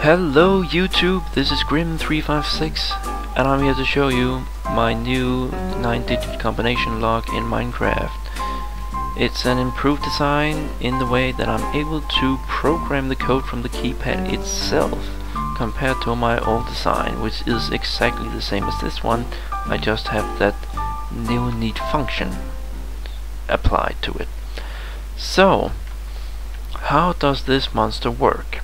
Hello YouTube, this is Grim356 and I'm here to show you my new 9-digit combination lock in Minecraft. It's an improved design in the way that I'm able to program the code from the keypad itself compared to my old design, which is exactly the same as this one. I just have that new neat function applied to it. So, how does this monster work?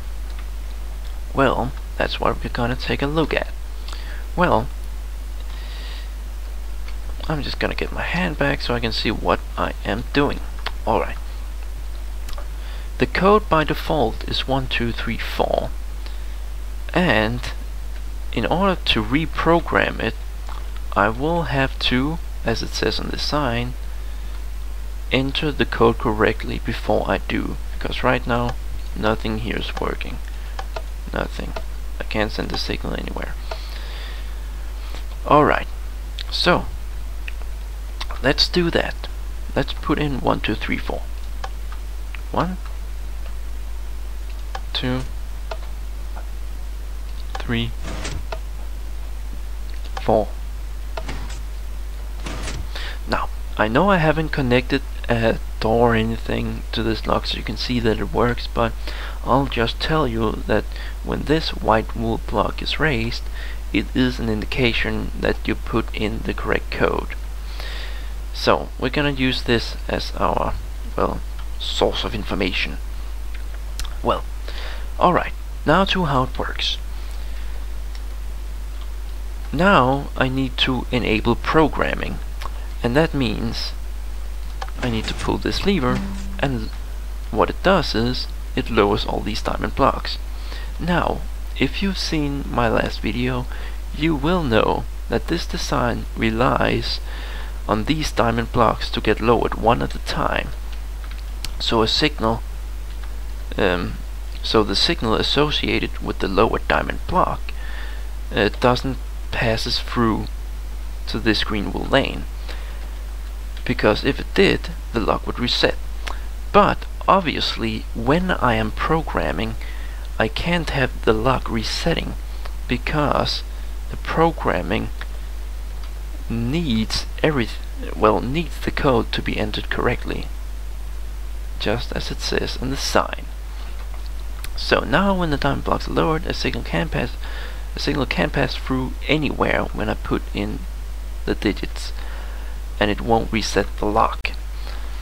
Well, that's what we're gonna take a look at. Well, I'm just gonna get my hand back so I can see what I am doing. Alright. The code by default is 1, 2, 3, 4. And in order to reprogram it, I will have to, as it says on the sign, enter the code correctly before I do. Because right now, nothing here is working. Nothing. I can't send a signal anywhere. Alright, so let's do that. Let's put in 1, 2, 3, 4. 1, 2, 3, 4. Now, I know I haven't connected a door or anything to this lock so you can see that it works, but I'll just tell you that when this white wool block is raised, it is an indication that you put in the correct code. So we're gonna use this as our, well, source of information. Well, alright, now to how it works. Now I need to enable programming, and that means I need to pull this lever, and what it does is it lowers all these diamond blocks. Now, if you've seen my last video, you will know that this design relies on these diamond blocks to get lowered one at a time. So a signal, so the signal associated with the lowered diamond block doesn't passes through to this green wool lane, because if it did, the lock would reset. But obviously, when I am programming, I can't have the lock resetting, because the programming needs needs the code to be entered correctly, just as it says on the sign. So now, when the diamond blocks are lowered, a signal can pass through anywhere when I put in the digits, and it won't reset the lock.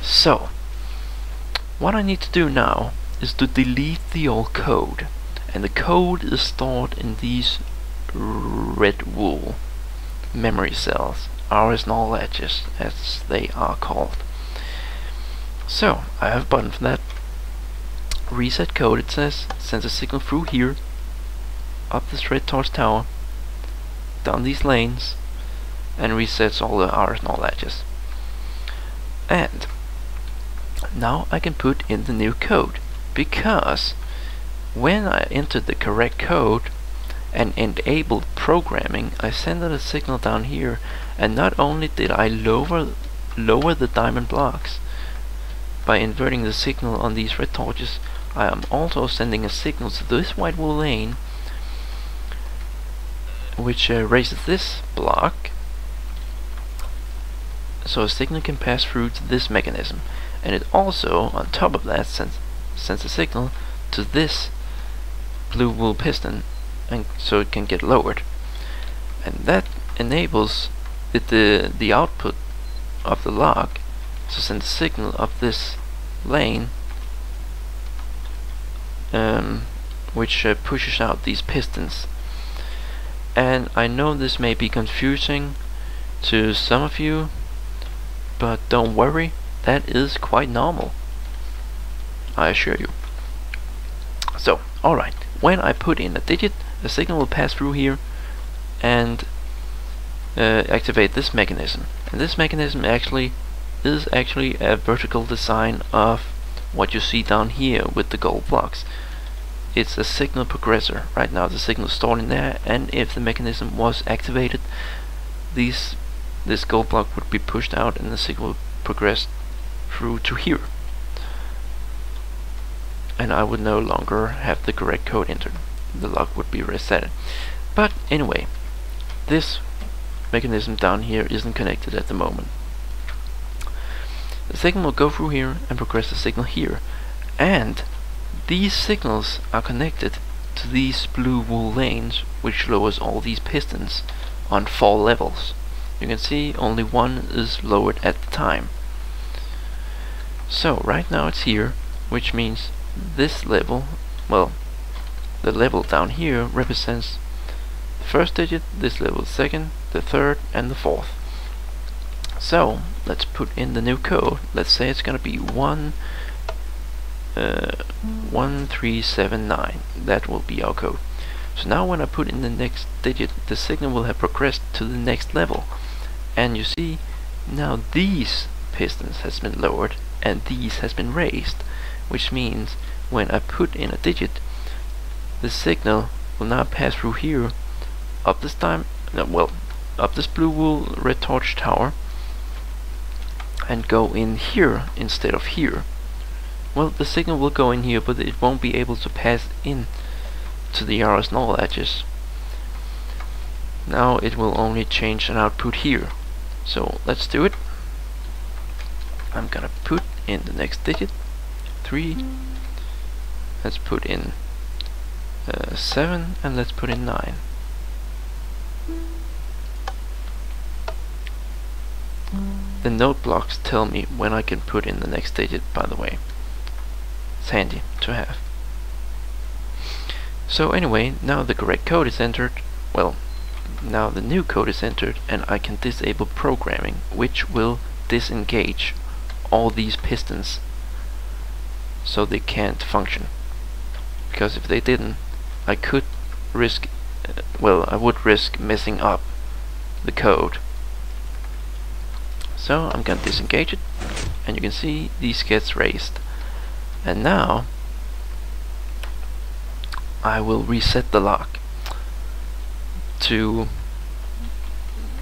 So what I need to do now is to delete the old code, and the code is stored in these red wool memory cells, RS knowledges as they are called. So I have a button for that. Reset code, it says, sends a signal through here, up this red torch tower, down these lanes, and resets all the RS knowledges. And now I can put in the new code, because when I entered the correct code and enabled programming, I sent out a signal down here, and not only did I lower the diamond blocks by inverting the signal on these red torches, I am also sending a signal to this white wool lane, which raises this block, so a signal can pass through to this mechanism. And it also, on top of that, sends a signal to this blue wool piston, and so it can get lowered. And that enables the output of the lock to send a signal of this lane, which pushes out these pistons. And I know this may be confusing to some of you, but don't worry, that is quite normal, I assure you. So, alright, when I put in a digit, the signal will pass through here and activate this mechanism. And this mechanism is actually a vertical design of what you see down here with the gold blocks. It's a signal progressor. Right now the signal is stored in there, and if the mechanism was activated, this gold block would be pushed out and the signal would progress through to here. and I would no longer have the correct code entered. the lock would be reset. But anyway, this mechanism down here isn't connected at the moment. The signal will go through here and progress the signal here, and these signals are connected to these blue wool lanes, which lowers all these pistons on 4 levels. You can see only one is lowered at the time. So right now it's here, which means this level, well, the level down here represents the first digit, this level the second, the third, and the fourth. So let's put in the new code. Let's say it's gonna be 1379. That will be our code. So now when I put in the next digit, the signal will have progressed to the next level. And you see, now these pistons has been lowered and these has been raised, which means when I put in a digit, the signal will now pass through here, up this up this blue wool red torch tower, and go in here instead of here. Well, the signal will go in here, but it won't be able to pass in to the RS null edges. Now it will only change an output here. So let's do it. I'm gonna put in the next digit, 3. Let's put in 7, and let's put in 9. The note blocks tell me when I can put in the next digit, by the way. It's handy to have. So anyway, now the correct code is entered. Well, now the new code is entered, and I can disable programming, which will disengage all these pistons so they can't function. Because if they didn't, I could risk, I would risk messing up the code. So I'm gonna disengage it, and you can see these gets raised. And now I will reset the lock to,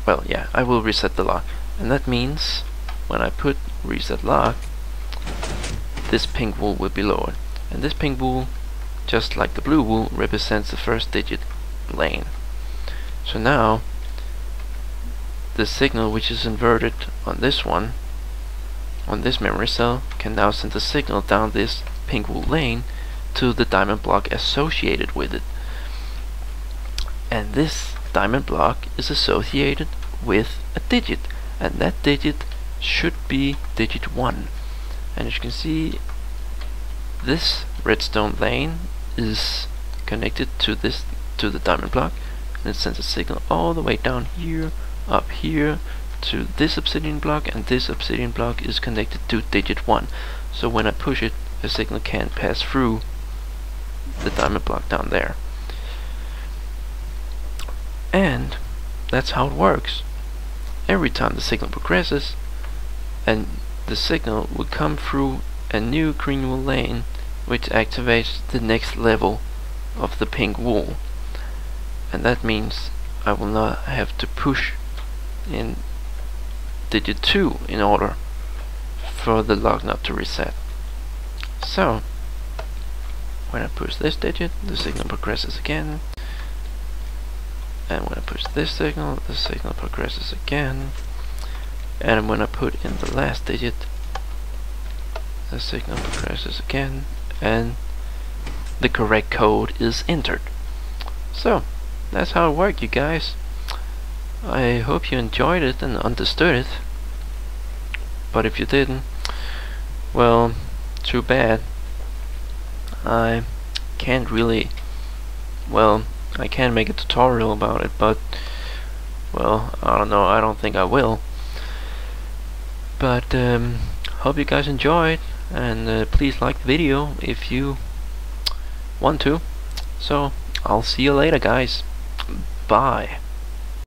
I will reset the lock, and that means when I put reset lock, this pink wool will be lowered, and this pink wool, just like the blue wool, represents the first digit lane. So now the signal which is inverted on this one, on this memory cell, can now send the signal down this pink wool lane to the diamond block associated with it. And this diamond block is associated with a digit, and that digit should be digit 1. And as you can see, this redstone lane is connected to the diamond block, and it sends a signal all the way down here, up here, to this obsidian block, and this obsidian block is connected to digit 1. So when I push it, the signal can pass through the diamond block down there. And that's how it works. Every time the signal progresses, and the signal will come through a new green wool lane, which activates the next level of the pink wool. And that means I will not have to push in digit 2 in order for the lock not to reset. So when I push this digit, the signal progresses again, and when I push this signal, the signal progresses again, and when I put in the last digit, the signal progresses again, and the correct code is entered. So that's how it worked, you guys. I hope you enjoyed it and understood it, but if you didn't, well, too bad. I can't really, I can make a tutorial about it, but I don't know, I don't think I will. But hope you guys enjoyed, and please like the video if you want to. So I'll see you later, guys. Bye.